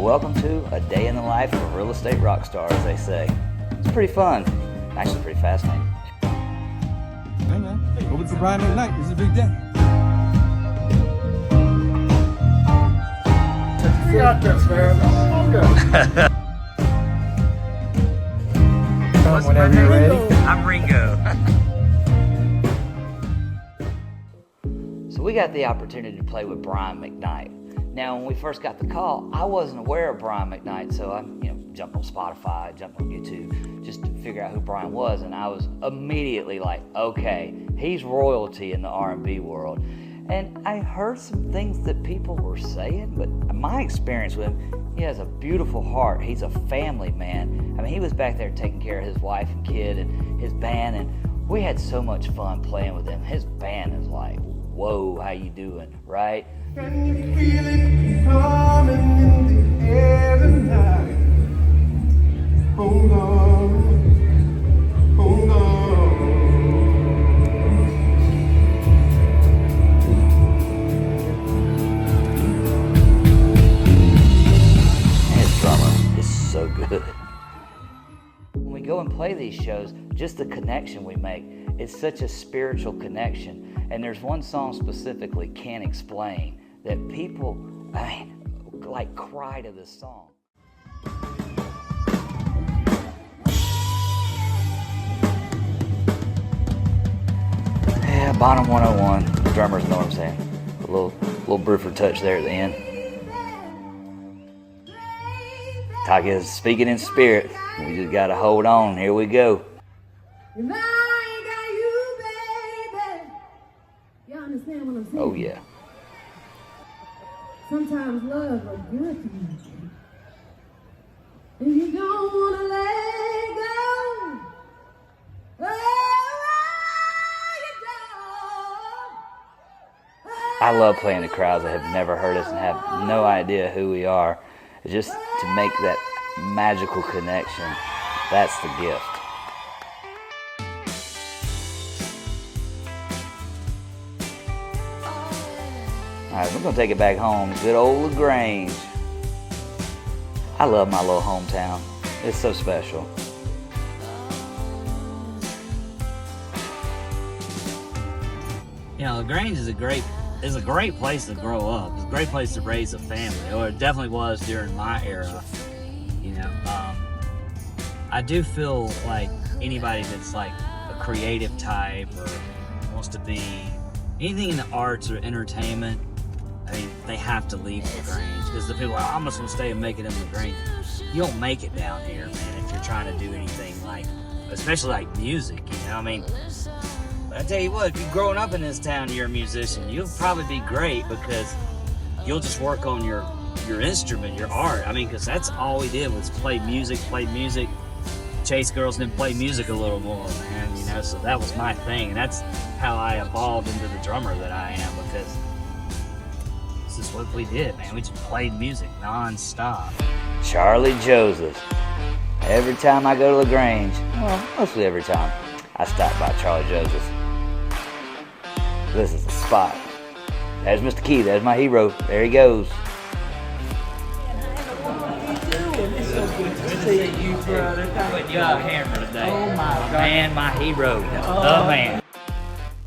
Well, welcome to a day in the life of a real estate rock star, as they say. It's pretty fun. Actually, pretty fascinating. Hey man, over to Brian McKnight. This is a big day. You got this, man. Come whenever you're ready. I'm Ringo. So we got the opportunity to play with Brian McKnight. Now, when we first got the call, I wasn't aware of Brian McKnight, so I jumped on Spotify, jumped on YouTube, just to figure out who Brian was, and I was immediately like, okay, he's royalty in the R&B world. And I heard some things that people were saying, but my experience with him, he has a beautiful heart. He's a family man. I mean, he was back there taking care of his wife and kid and his band, and we had so much fun playing with him. His band is like, whoa, how you doing, right? Can you feel it coming in the air tonight? Hold on, hold on. His drummer is so good. When we go and play these shows, just the connection we make, it's such a spiritual connection. And there's one song specifically, Can't Explain, that people, like cry to this song. Yeah, bottom 101, the drummers know what I'm saying. A little Bruford touch there at the end. Talk is speaking in spirit. We just gotta hold on. Here we go. If I ain't got you, baby. Y'all understand what I'm saying? Oh yeah. Sometimes love is good to you. And you don't want to let go. I love playing to crowds that have never heard us and have no idea who we are. Just to make that magical connection, that's the gift. All right, we're gonna take it back home. Good old LaGrange. I love my little hometown. It's so special. You know, LaGrange is a great place to grow up. It's a great place to raise a family, or it definitely was during my era. You know, I do feel like anybody that's like a creative type or wants to be anything in the arts or entertainment, I mean, they have to leave LaGrange, because the people are, I'm just gonna stay and make it in LaGrange. You don't make it down here, man, if you're trying to do anything like, especially like music, you know, I mean, I tell you what, if you've grown up in this town and you're a musician, you'll probably be great, because you'll just work on your instrument, your art. I mean, because that's all we did was play music, chase girls, and then play music a little more, man, you know, so that was my thing, and that's how I evolved into the drummer that I am, because this is what we did, man. We just played music non-stop. Charlie Joseph. Every time I go to LaGrange, well, mostly every time, I stop by Charlie Joseph. This is the spot. There's Mr. Key, there's my hero. There he goes. It's so good to see you, brother. Putting you on camera today. Oh my God. Man, my hero. The man.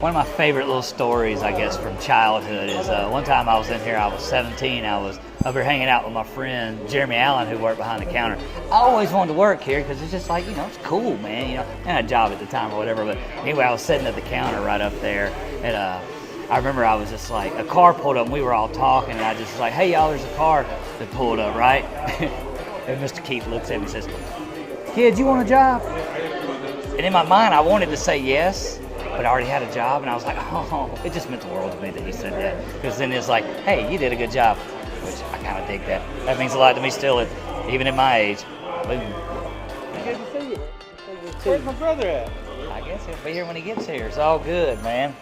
One of my favorite little stories, I guess, from childhood is one time I was in here, I was 17, I was over here hanging out with my friend Jeremy Allen, who worked behind the counter. I always wanted to work here because it's just like, it's cool, man, I had a job at the time or whatever, but anyway, I was sitting at the counter right up there, and I remember I was just like, a car pulled up and we were all talking, and I just was like, hey y'all, there's a car that pulled up, right? And Mr. Keith looks at me and says, kid, you want a job? And in my mind, I wanted to say yes, but I already had a job, and I was like, oh, it just meant the world to me that he said that. Because then it's like, hey, you did a good job, which I kind of dig that. That means a lot to me still, even at my age. Boom. Good to see you. Where's my brother at? I guess he'll be here when he gets here. It's all good, man.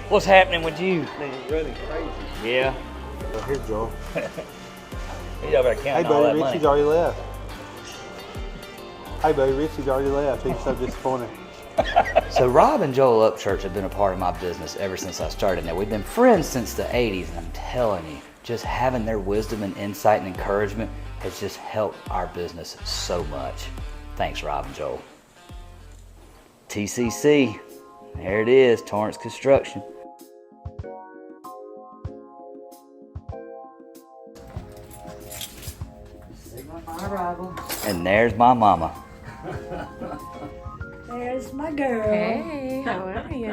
What's happening with you? He's running crazy. Yeah. Well, here's Joel. He's over there counting Hey, all that buddy, money. Richie's already left. Hey, buddy, Richie's already left. He's so disappointed. So Rob and Joel Upchurch have been a part of my business ever since I started. Now, we've been friends since the 80s, and I'm telling you, just having their wisdom and insight and encouragement has just helped our business so much. Thanks, Rob and Joel. TCC, there it is, Torrance Construction. My arrival. And there's my mama. There's my girl. Hey, how are you?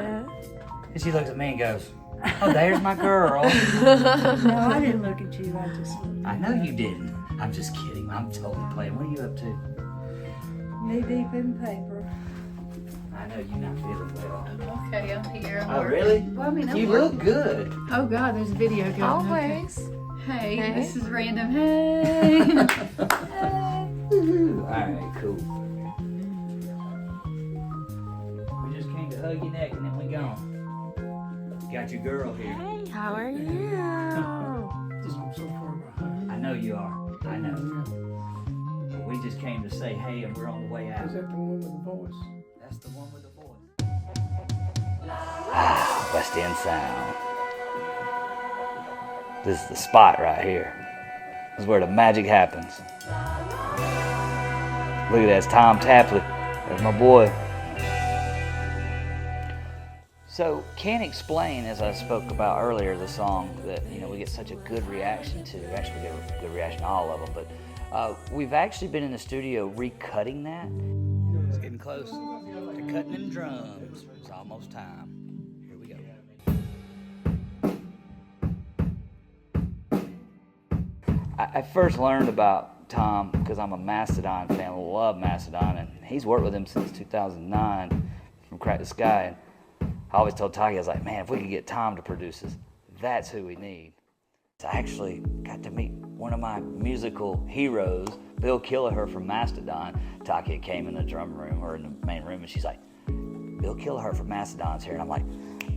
And she looks at me and goes, oh, there's my girl. No, I didn't look at you. I know you didn't. I'm just kidding. I'm totally playing. What are you up to? knee deep in paper. I know you're not feeling well. Okay, I'm here. Oh, really? Well, I mean, You look good. Oh God, there's a video going. Always. Okay. Hey, Hey. this is random. Hey. All right, cool. We just came to hug your neck and then we gone. Got your girl here. Hey, how are you? I'm so far behind. I know you are. I know. But we just came to say hey and we're on the way out. Is that the one with the voice? That's the one with the voice. West End Sound. This is the spot right here. This is where the magic happens. Look at that, it's Tom Tapley. That's my boy. So, Can't Explain, as I spoke about earlier, the song that we get such a good reaction to. Actually, we get a good reaction to all of them, but we've actually been in the studio recutting that. It's getting close to cutting them drums. It's almost time. Here we go. I first learned about Tom because I'm a Mastodon fan. I love Mastodon, and he's worked with him since 2009 from Crack the Sky. And I always told Taki, I was like, man, if we could get Tom to produce this, that's who we need. So I actually got to meet one of my musical heroes, Bill Kelleher from Mastodon. Taki came in the drum room or in the main room, and she's like, Bill Kelleher from Mastodon's here. And I'm like,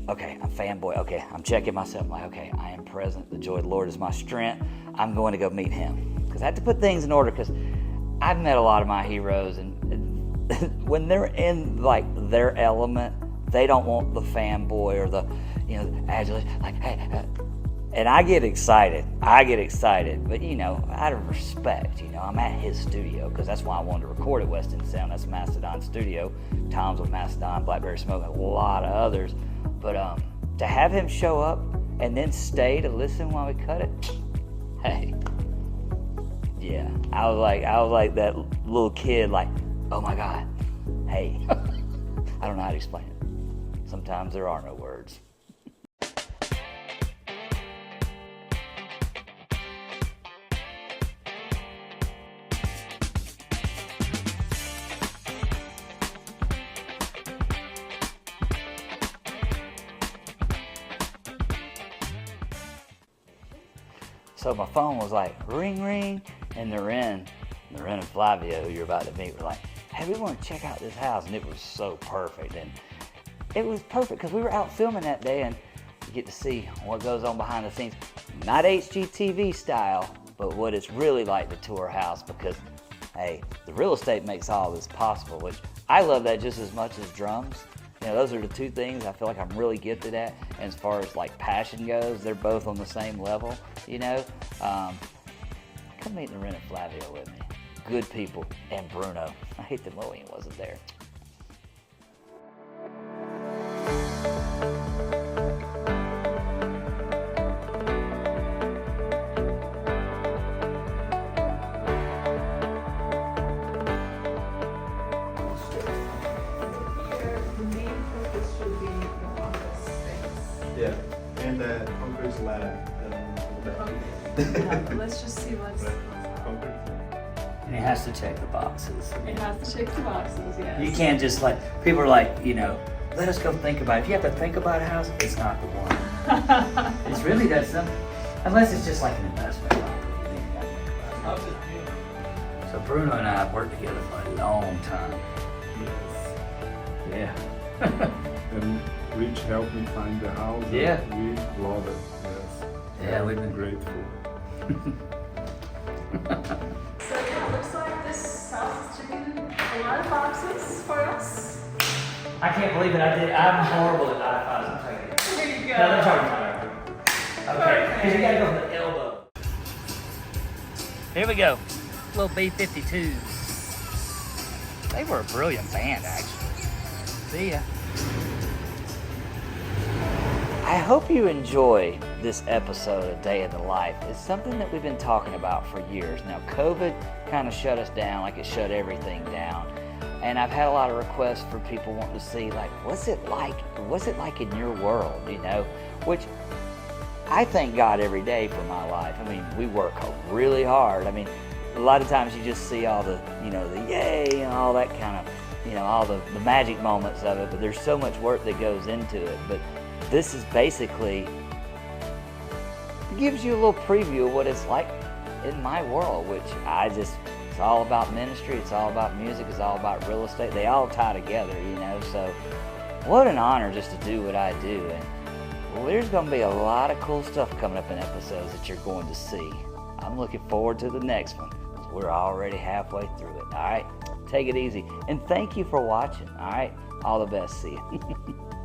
okay, I'm fanboy. Okay, I'm checking myself. I'm like, okay, I am present. The joy of the Lord is my strength. I'm going to go meet him. Because I had to put things in order, because I've met a lot of my heroes, and when they're in like their element, they don't want the fanboy or the, adulation, like, hey, and I get excited, but out of respect, I'm at his studio, because that's why I wanted to record at West End Sound. That's Mastodon studio. Tom's with Mastodon, Blackberry Smoke, and a lot of others, but to have him show up and then stay to listen while we cut it, hey, yeah, I was like that little kid, like, oh my God, hey, I don't know how to explain it. Sometimes there are no words. So my phone was like, ring, ring, and Noreen and Flavia, who you're about to meet, were like, hey, we want to check out this house, and it was so perfect. And it was perfect because we were out filming that day, and you get to see what goes on behind the scenes. Not HGTV style, but what it's really like to tour a house, because, hey, the real estate makes all this possible, which I love that just as much as drums. Those are the two things I feel like I'm really gifted at. And as far as like passion goes, they're both on the same level, Come meet Noreen and Flavia with me. Good people. And Bruno. I hate that Moeen wasn't there. Yeah, and that concrete slab. Let's just see what's. Concrete. And it has to check the boxes. It has to check the boxes, yes. You can't just people are like, let us go think about it. If you have to think about a house, it's not the one. It's really that simple. Unless it's just like an investment property. Then you gotta think about it. So Bruno and I have worked together for a long time. Yes. Yeah. And Rich helped me find the house. Yeah. We love it. Yes. Yeah, we've been grateful. So yeah, looks like this house is checking a lot of boxes for us. I can't believe it. I'm horrible at high fives. I'm taking it. There you go. No, let me try to. Okay. Because you gotta go from the elbow. Here we go. Little B-52s. They were a brilliant band, actually. See ya. I hope you enjoy this episode of Day in the Life. It's something that we've been talking about for years. Now, COVID kind of shut us down like it shut everything down. And I've had a lot of requests for people wanting to see, like, what's it like in your world, you know? Which I thank God every day for my life. I mean, we work really hard. I mean, a lot of times you just see all the, you know, the yay and all that kind of, you know, all the magic moments of it, but there's so much work that goes into it. But this is basically, gives you a little preview of what it's like in my world, which it's all about ministry, it's all about music, it's all about real estate. They all tie together, you know, so what an honor just to do what I do. And well, there's going to be a lot of cool stuff coming up in episodes that you're going to see. I'm looking forward to the next one. We're already halfway through it. All right, take it easy. And thank you for watching. All right, all the best. See you.